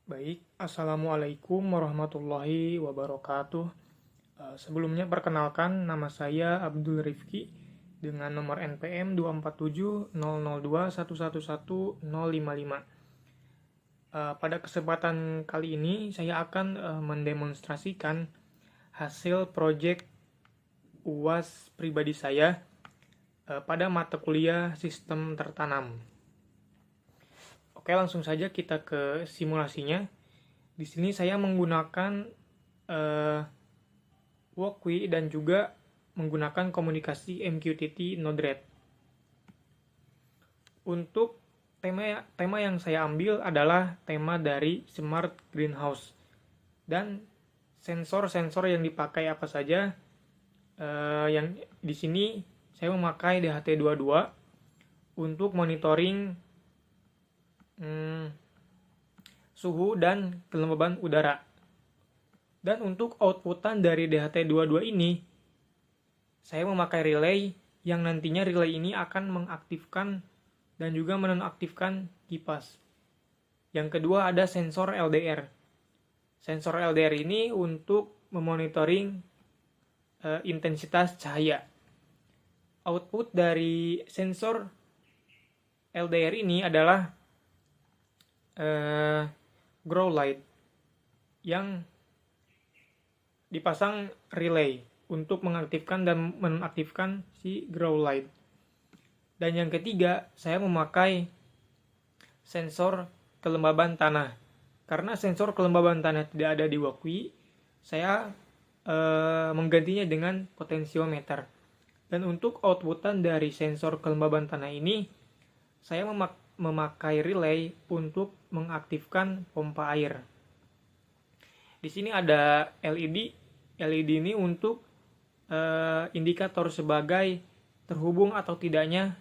Baik, Assalamualaikum warahmatullahi wabarakatuh. Sebelumnya perkenalkan nama saya Abdul Rifki dengan nomor NPM 2470021111055. Pada kesempatan kali ini saya akan mendemonstrasikan hasil proyek UAS pribadi saya pada mata kuliah sistem tertanam. Oke, langsung saja kita ke simulasinya. Di sini saya menggunakan Walkwi dan juga menggunakan komunikasi MQTT Node-RED. Untuk tema yang saya ambil adalah tema dari Smart Greenhouse dan sensor-sensor yang dipakai apa saja. Yang di sini saya memakai DHT22 untuk monitoring suhu dan kelembaban udara. Dan untuk outputan dari DHT22 ini, saya memakai relay yang nantinya relay ini akan mengaktifkan dan juga menonaktifkan kipas. Yang kedua ada sensor LDR. Sensor LDR ini untuk memonitoring intensitas cahaya. Output dari sensor LDR ini adalah grow light yang dipasang relay untuk mengaktifkan dan menonaktifkan si grow light. Dan yang ketiga, saya memakai sensor kelembaban tanah. Karena sensor kelembaban tanah tidak ada di Walkwi, saya menggantinya dengan potensiometer. Dan untuk outputan dari sensor kelembaban tanah ini, saya memakai relay untuk mengaktifkan pompa air. Di sini ada LED. LED ini untuk indikator sebagai terhubung atau tidaknya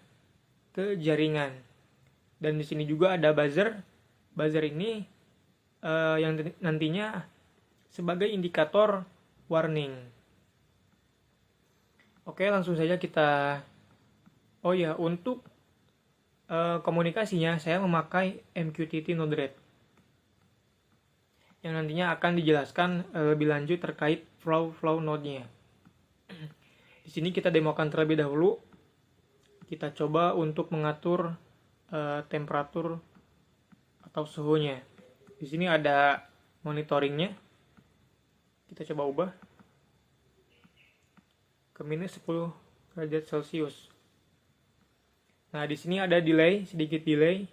ke jaringan. Dan di sini juga ada buzzer. Buzzer ini yang nantinya sebagai indikator warning. Oke, langsung saja kita. Oh ya, untuk komunikasinya saya memakai MQTT Node-RED yang nantinya akan dijelaskan lebih lanjut terkait flow node-nya. Di sini kita demokan terlebih dahulu. Kita coba untuk mengatur temperatur atau suhunya. Di sini ada monitoringnya. Kita coba ubah ke minus 10 derajat Celcius. Nah, di sini ada delay, sedikit delay.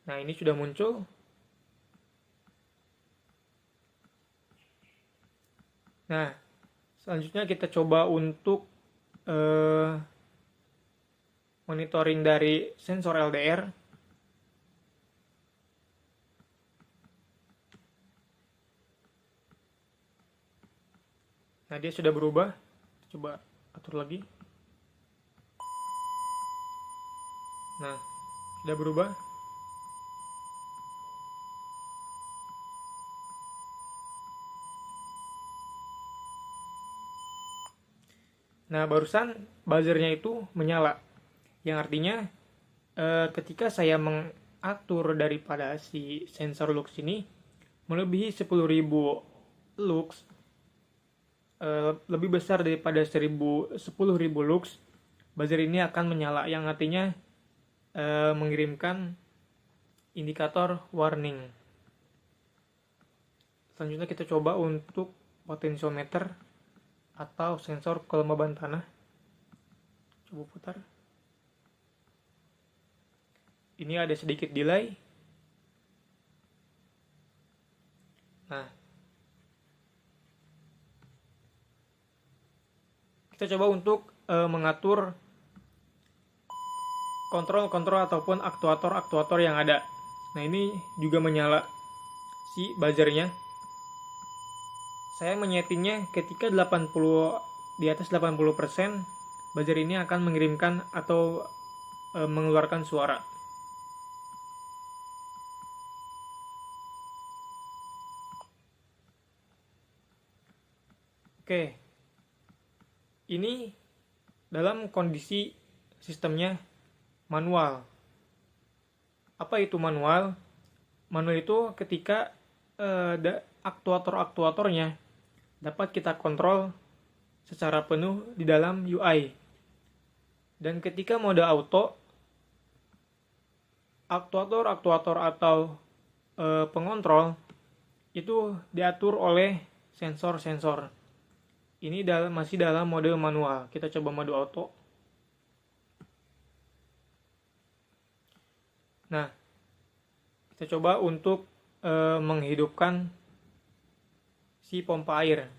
Nah, ini sudah muncul. Nah, selanjutnya kita coba untuk monitoring dari sensor LDR. Nah, dia sudah berubah. Coba atur lagi. Nah, sudah berubah. Nah, barusan buzzernya itu menyala. Yang artinya ketika saya mengatur daripada si sensor lux ini melebihi 10.000 lux, lebih besar daripada 10.000 lux, buzzer ini akan menyala. Yang artinya mengirimkan indikator warning. Selanjutnya kita coba untuk potensiometer atau sensor kelembaban tanah. Coba putar. Ini ada sedikit delay. Nah, kita coba untuk mengatur kontrol ataupun aktuator yang ada. Nah, ini juga menyala si buzzernya. Saya menyetingnya ketika di atas 80%, buzzer ini akan mengirimkan atau mengeluarkan suara. Oke. Ini dalam kondisi sistemnya manual. Apa itu manual? Manual itu ketika aktuator-aktuatornya dapat kita kontrol secara penuh di dalam UI. Dan ketika mode auto, aktuator-aktuator atau pengontrol itu diatur oleh sensor-sensor. Ini masih dalam mode manual. Kita coba mode auto. Nah, kita coba untuk menghidupkan si pompa air.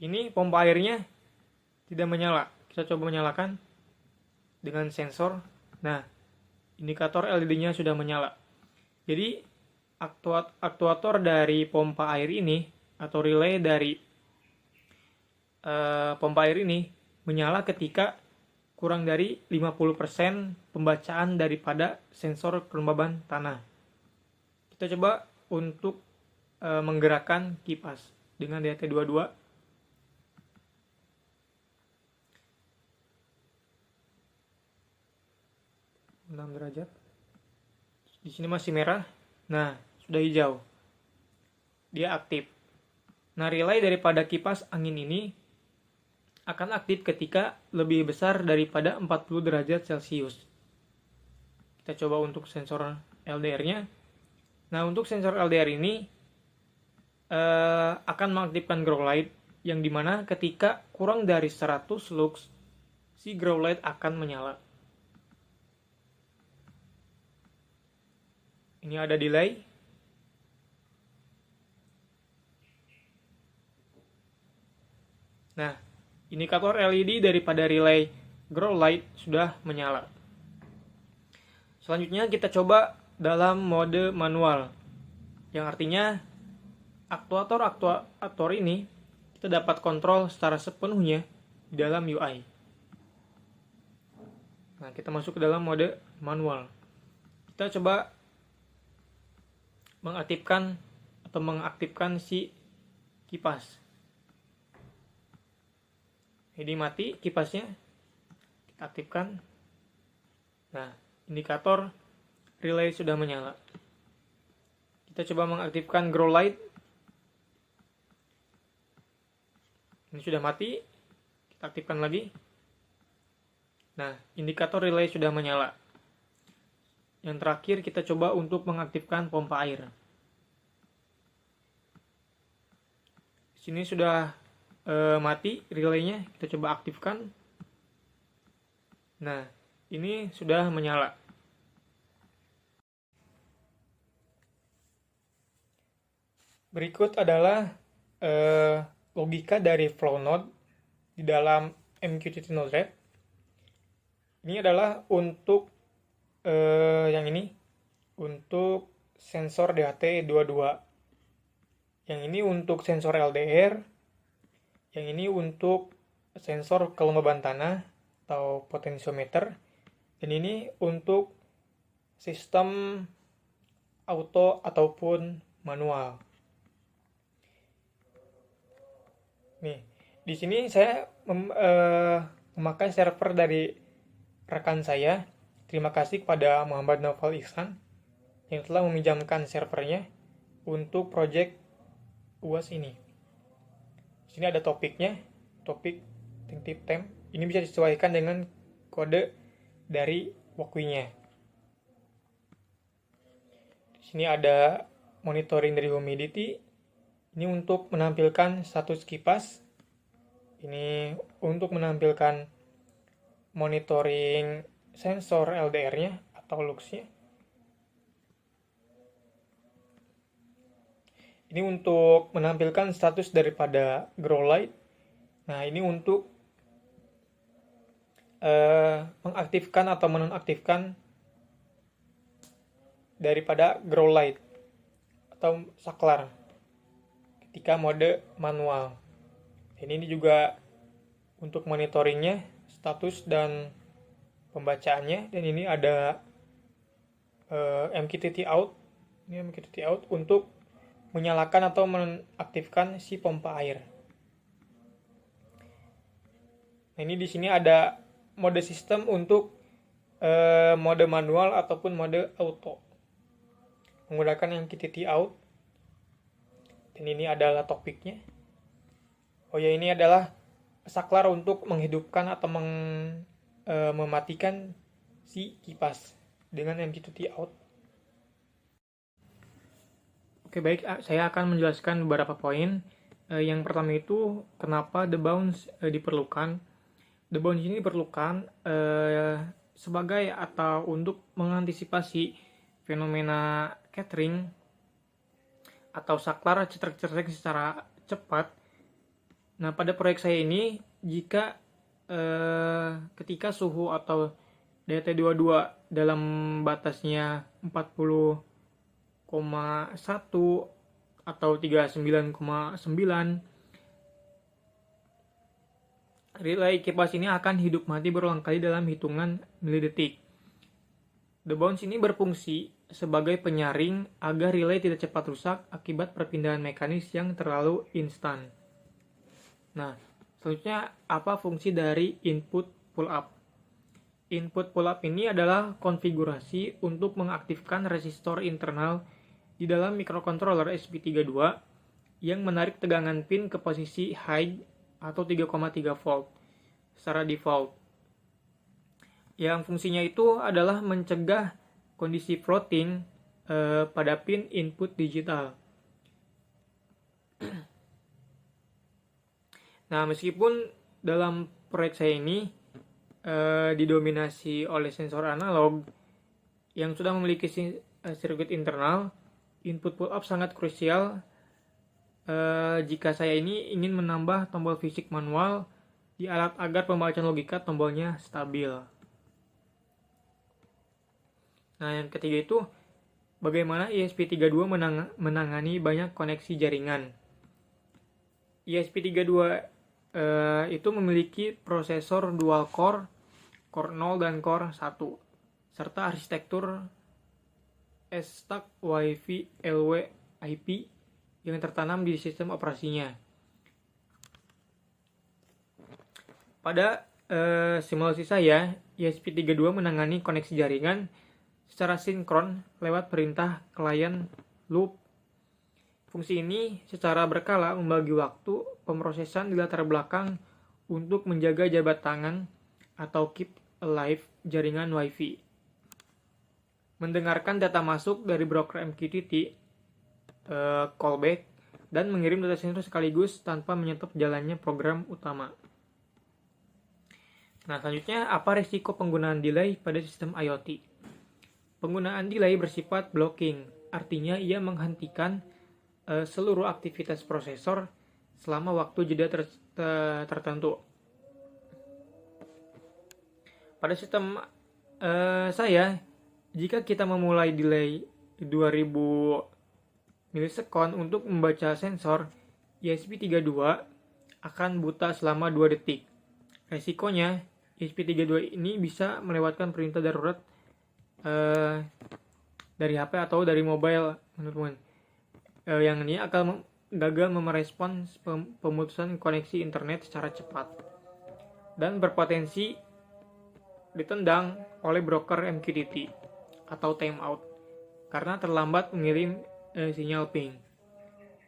Ini pompa airnya tidak menyala. Kita coba menyalakan dengan sensor. Nah, indikator LED-nya sudah menyala. Jadi, aktuator dari pompa air ini atau relay dari pompa air ini menyala ketika kurang dari 50% pembacaan daripada sensor kelembaban tanah. Kita coba untuk menggerakkan kipas dengan DT22. 6 derajat. Di sini masih merah. Nah, sudah hijau. Dia aktif. Nah, relay daripada kipas angin ini akan aktif ketika lebih besar daripada 40 derajat Celcius. Kita coba untuk sensor LDR-nya. Nah, untuk sensor LDR ini akan mengaktifkan grow light yang dimana ketika kurang dari 100 lux, si grow light akan menyala. Ini ada delay. Nah, indikator LED daripada relay grow light sudah menyala. Selanjutnya kita coba dalam mode manual. Yang artinya aktuator ini kita dapat kontrol secara sepenuhnya di dalam UI. Nah, kita masuk ke dalam mode manual. Kita coba mengaktifkan si kipas. Ini mati kipasnya. Kita aktifkan. Nah, indikator relay sudah menyala. Kita coba mengaktifkan grow light. Ini sudah mati. Kita aktifkan lagi. Nah, indikator relay sudah menyala. Yang terakhir kita coba untuk mengaktifkan pompa air. Sini sudah mati relaynya, kita coba aktifkan. Nah, ini sudah menyala. Berikut adalah logika dari flow node di dalam MQTT Node-RED. Ini adalah untuk yang ini untuk sensor DHT22. Yang ini untuk sensor LDR. Yang ini untuk sensor kelembaban tanah atau potensiometer. Dan ini untuk sistem auto ataupun manual. Nih, di sini saya memakai server dari rekan saya. Terima kasih kepada Muhammad Naufal Ihsan yang telah meminjamkan servernya untuk project UAS ini. Di sini ada topiknya, topik tip temp. Ini bisa disesuaikan dengan kode dari Wakwinya. Di sini ada monitoring dari humidity. Ini untuk menampilkan status kipas. Ini untuk menampilkan monitoring sensor LDR-nya atau lux-nya. Ini untuk menampilkan status daripada grow light. Nah, ini untuk mengaktifkan atau menonaktifkan daripada grow light atau saklar ketika mode manual. Ini juga untuk monitoringnya, status dan pembacaannya. Dan ini ada MQTT out. Ini MQTT out untuk menyalakan atau menaktifkan si pompa air. Nah, ini di sini ada mode sistem untuk mode manual ataupun mode auto. Menggunakan yang MQTT out. Dan ini adalah topiknya. Oh ya, ini adalah saklar untuk menghidupkan atau mematikan si kipas dengan MQTT out. Oke, baik, saya akan menjelaskan beberapa poin. Yang pertama itu kenapa debounce diperlukan. Debounce ini diperlukan sebagai atau untuk mengantisipasi fenomena catering atau saklar cetrek-cetrek secara cepat. Nah, pada proyek saya ini, jika ketika suhu atau DT22 dalam batasnya 40,1 atau 39,9, relay kipas ini akan hidup mati berulang kali dalam hitungan milidetik. Debounce ini berfungsi sebagai penyaring agar relay tidak cepat rusak akibat perpindahan mekanis yang terlalu instan. Nah, selanjutnya apa fungsi dari input pull up? Input pull up ini adalah konfigurasi untuk mengaktifkan resistor internal di dalam microcontroller SP32 yang menarik tegangan pin ke posisi high atau 3,3 volt secara default. Yang fungsinya itu adalah mencegah kondisi floating pada pin input digital. Nah, meskipun dalam proyek saya ini didominasi oleh sensor analog yang sudah memiliki sirkuit internal, input pull up sangat krusial jika saya ini ingin menambah tombol fisik manual di alat agar pembacaan logika tombolnya stabil. Nah, yang ketiga itu bagaimana ESP32 menangani banyak koneksi jaringan. ESP32 itu memiliki prosesor dual core 0 dan core 1, serta arsitektur stack Wi-Fi LWIP yang tertanam di sistem operasinya. Pada simulasi saya, ESP32 menangani koneksi jaringan secara sinkron lewat perintah klien loop. Fungsi ini secara berkala membagi waktu pemrosesan di latar belakang untuk menjaga jabat tangan atau keep alive jaringan Wi-Fi. Mendengarkan data masuk dari broker MQTT, callback, dan mengirim data sensor sekaligus tanpa menyetop jalannya program utama. Nah, selanjutnya apa risiko penggunaan delay pada sistem IoT? Penggunaan delay bersifat blocking, artinya ia menghentikan seluruh aktivitas prosesor selama waktu jeda tertentu. Pada sistem saya, jika kita memulai delay 2000 milisekund untuk membaca sensor, ESP32 akan buta selama 2 detik. Resikonya, ESP32 ini bisa melewatkan perintah darurat dari HP atau dari mobile, teman-teman. Yang ini akan gagal merespons pemutusan koneksi internet secara cepat dan berpotensi ditendang oleh broker MQTT atau timeout karena terlambat mengirim sinyal ping.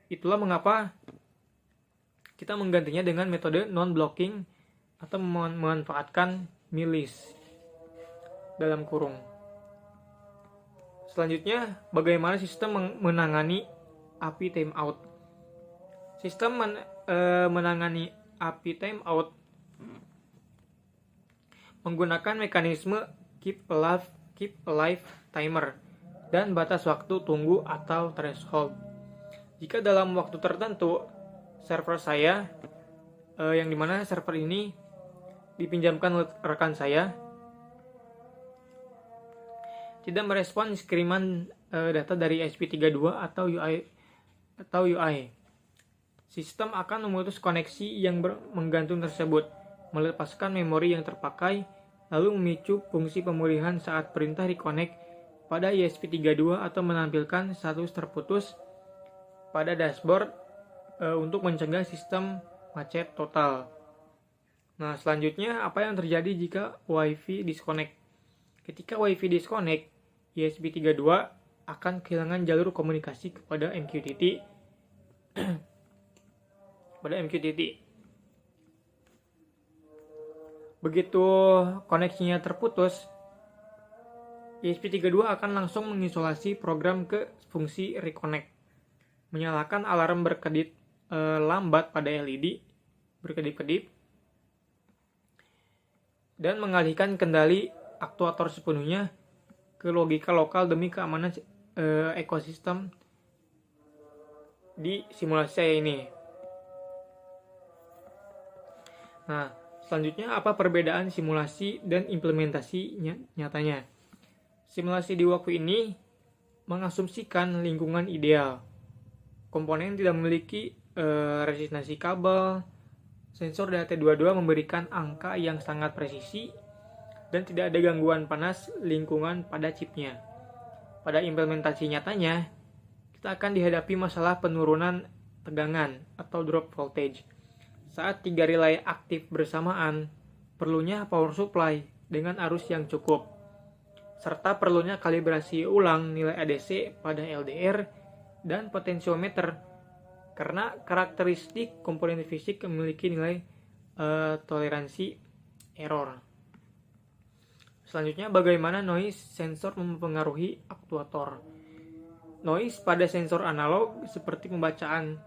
Itulah mengapa kita menggantinya dengan metode non-blocking atau memanfaatkan milis dalam kurung. Selanjutnya, bagaimana sistem menangani API timeout? Sistem menangani API timeout menggunakan mekanisme keep alive timer dan batas waktu tunggu atau threshold. Jika dalam waktu tertentu server saya, yang dimana server ini dipinjamkan rekan saya, tidak merespons kiriman data dari ESP32 atau UI, sistem akan memutus koneksi yang menggantung tersebut, melepaskan memori yang terpakai, lalu memicu fungsi pemulihan saat perintah reconnect pada ESP32 atau menampilkan status terputus pada dashboard untuk mencegah sistem macet total. Nah, selanjutnya apa yang terjadi jika WiFi disconnect? Ketika WiFi disconnect, ESP32 akan kehilangan jalur komunikasi kepada MQTT. Begitu koneksinya terputus, ESP32 akan langsung mengisolasi program ke fungsi reconnect, menyalakan alarm berkedip lambat pada LED berkedip-kedip, dan mengalihkan kendali aktuator sepenuhnya ke logika lokal demi keamanan ekosistem di simulasi saya ini. Nah, selanjutnya apa perbedaan simulasi dan implementasi nyatanya? Simulasi di waktu ini mengasumsikan lingkungan ideal. Komponen tidak memiliki resistansi kabel. Sensor DHT22 memberikan angka yang sangat presisi dan tidak ada gangguan panas lingkungan pada chipnya. Pada implementasi nyatanya, kita akan dihadapi masalah penurunan tegangan atau drop voltage. Saat 3 relay aktif bersamaan, perlunya power supply dengan arus yang cukup, serta perlunya kalibrasi ulang nilai ADC pada LDR dan potensiometer karena karakteristik komponen fisik memiliki nilai toleransi error. Selanjutnya, bagaimana noise sensor mempengaruhi aktuator? Noise pada sensor analog seperti pembacaan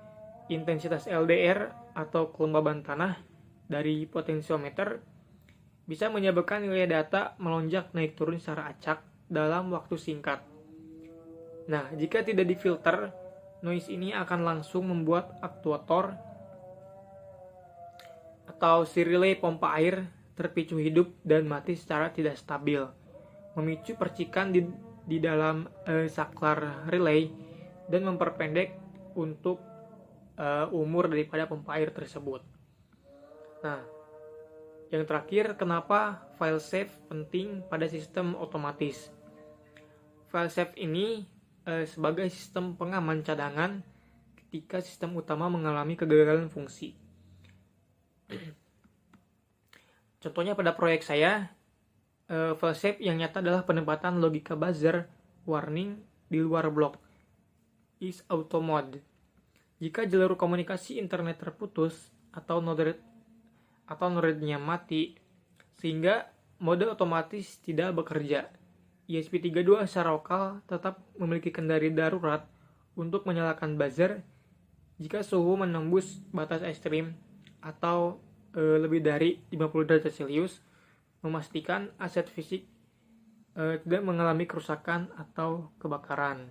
intensitas LDR atau kelembaban tanah dari potensiometer bisa menyebabkan nilai data melonjak naik turun secara acak dalam waktu singkat. Nah, jika tidak difilter, noise ini akan langsung membuat aktuator atau si relay pompa air terpicu hidup dan mati secara tidak stabil, memicu percikan di dalam saklar relay dan memperpendek untuk umur daripada pompa air tersebut. Nah, yang terakhir, kenapa file save penting pada sistem otomatis? File save ini sebagai sistem pengaman cadangan ketika sistem utama mengalami kegagalan fungsi. Contohnya pada proyek saya, file save yang nyata adalah penempatan logika buzzer warning di luar blok is auto mode. Jika jalur komunikasi internet terputus atau node-nya mati sehingga mode otomatis tidak bekerja, ESP32 secara lokal tetap memiliki kendali darurat untuk menyalakan buzzer jika suhu menembus batas ekstrim atau lebih dari 50 derajat Celcius, memastikan aset fisik tidak mengalami kerusakan atau kebakaran.